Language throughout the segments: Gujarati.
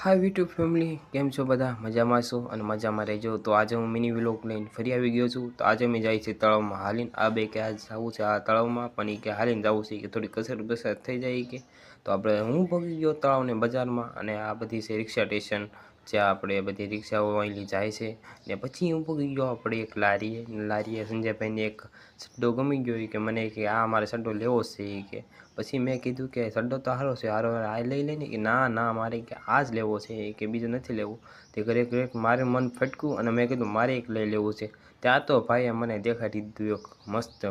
હાય યુટ્યુબ ફેમિલી, કેમ છો બધા? મજામાં છો અને મજામાં રહેજો. તો આજે હું મિની વ્લોગ લઈને ફરી આવી ગયો છું. તો આજે અમે જાય છે તળાવમાં હાલીને. આ બે કે આજ જવું છે આ તળાવમાં, પણ એ કે હાલીને જવું છે કે થોડી કસરત થઈ જાય કે. તો આપણે હું પગી ગયો તળાવને બજારમાં, અને આ બધી છે રિક્ષા સ્ટેશન, જ્યાં આપણે બધી રિક્ષાઓ અહીંથી જાય છે. ને પછી હું પગી ગયો આપણે એક લારીએ સંજયભાઈને એક સડ્ડો ગમી ગયો કે મને કે આ મારે સડ્ડો લેવો છે કે. પછી મેં કીધું કે સડ્ડો તો સારો છે, હારો આ લઈ લઈને કે ના મારે કે આ જ લેવો છે કે બીજો નથી લેવું. તે ઘરે મારે મન ફટકું અને મેં કીધું મારે એક લઈ લેવું છે. ત્યાં તો ભાઈએ મને દેખાડી દીધું એક મસ્ત,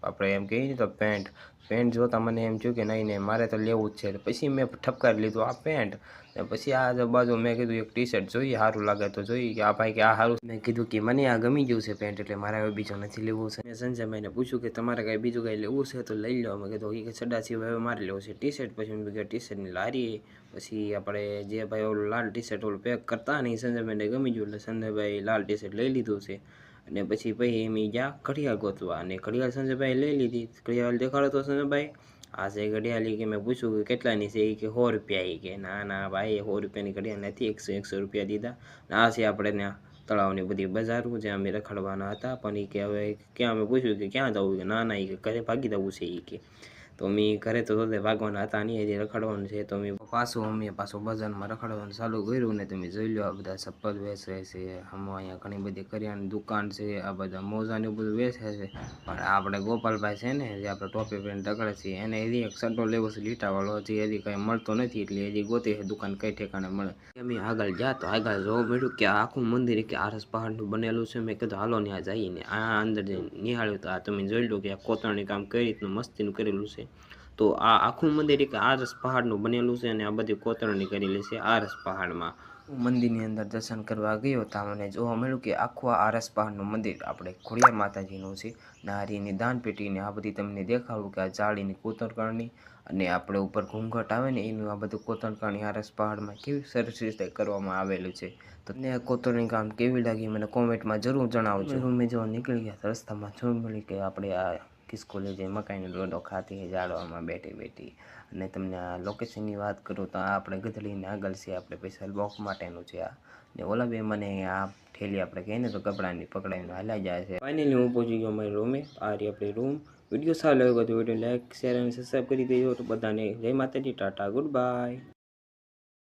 આપણે એમ કહીએ ને તો પેન્ટ જોતાં મને એમ થયું કે નહીં મારે તો લેવું જ છે. પછી મેં ઠપકારી લીધું આ પેન્ટ. ને પછી આ બાજુ મેં કીધું એક ટી શર્ટ જોઈએ, સારું લાગે તો જોઈએ કે આ ભાઈ કે આ સારું. મેં કીધું કે મને આ ગમી ગયું છે પેન્ટ, એટલે મારે હવે બીજો નથી લેવું છે. મેં સંજયભાઈને પૂછ્યું કે તમારે કાંઈ બીજું કાંઈ લેવું છે તો લઈ લો. મેં કીધું કે સડા સિવાય હવે મારે લેવું છે ટી શર્ટ. પછી મેં કીધું ટી શર્ટની લારી. પછી આપણે જે ભાઈ ઓલું લાલ ટી શર્ટ ઓલું પેક કરતા ને એ સંજયભાઈને ગમી ગયું, એટલે સંજયભાઈ લાલ ટી શર્ટ લઈ લીધું છે. અને પછી એમ ગયા ઘડિયાળ ગોતવા, અને ઘડિયાળ સંજયભાઈ લઈ લીધી. ઘડિયાળ દેખાડો તો સંજયભાઈ આ છે ઘડિયાળ. કે મેં પૂછ્યું કે કેટલાની છે? એ કે 100 રૂપિયા. એ કે ના ભાઈ 100 રૂપિયાની ઘડિયાળ નથી, 100 રૂપિયા દીધા. આ છે આપણે ત્યાં તળાવની બધી બજારો જ્યાં અમે રખડવાના હતા. પણ એ કે હવે ક્યાં, અમે પૂછ્યું કે ક્યાં જવું? કે ના એ કે ઘરે ભાગી જવું છે. એ કે તો મેં ઘરે તો ભાગવાના હતા નહીં, હજી રખડવાનું છે. તો મેં પાછું બજારમાં રખડવાનું ચાલુ કર્યું. ને તમે જોઈ લો આ બધા ચપ્પલ વેચે છે, આમાં અહીંયા ઘણી બધી કરિયાણાની દુકાન છે, આ બધા મોજાને એવું બધું વેચે છે. પણ આપણે ગોપાલભાઈ છે ને, જે આપણે ટોપી પહેરીને રખડે છે, એને હજી એક સડ્ડો લેવો છે લીટાવાળો, હજી કંઈ મળતો નથી. એટલે હજી ગોતી છે દુકાન કઈ ઠેકાણે મળે. અમે આગળ ગયા તો આગળ જોવા મળ્યું કે આખું મંદિર કે આરસ પહાડનું બનેલું છે. મેં કીધું હાલો ત્યાં જઈને આ અંદર જઈને નિહાળ્યું. તો આ તમે જોઈ લો કે આ કોતરણી કામ કઈ રીતનું મસ્તીનું કરેલું છે. તો આ આખું મંદિર એક આરસ પહાડનું બનેલું છે, અને આ બધી કોતરણી કરેલી છે આરસ પહાડમાં. મંદિરની અંદર દર્શન કરવા ગયો તો મને જોવા મળ્યું કે આખું આરસ પહાડનું મંદિર આપણે ખોડિયાર માતાજીનું છે. નારીની દાનપેટીને આ બધી તમને દેખાડું કે આ જાળીની કોતરણી, અને આપણે ઉપર ઘૂંઘટ આવે ને એનું આ બધું કોતરણી આરસ પહાડમાં કેવી સરસ રીતે કરવામાં આવેલું છે. તો તમને આ કોતરણી કામ કેવી લાગી મને કોમેન્ટમાં જરૂર જણાવજો. અમે જો નીકળી ગયા રસ્તામાં જોઈ મળી કે આપણે આ ખિસકોલી જે મકાઈનો ડોડો ખાતી ઝાડવામાં બેઠી. અને તમને આ લોકેશનની વાત કરું તો આ આપણે ગધડીને આગળ છે, આપણે સ્પેશિયલ વોક માટેનું છે આ. ને ઓલા બે મને આ ઠેલી આપણે કહીએ ને તો કપડાની પકડાઈને હાલ્યા જાય છે. ફાઇનલી હું પહોંચી ગયો મારી રૂમે. આ રહી આપણી રૂમ. વિડીયો સારો લાગ્યો તો વિડીયો લાઈક, શેર અને સબસ્ક્રાઈબ કરી દેજો. તો બધાને જય માતાજી, ટાટા, ગુડ બાય.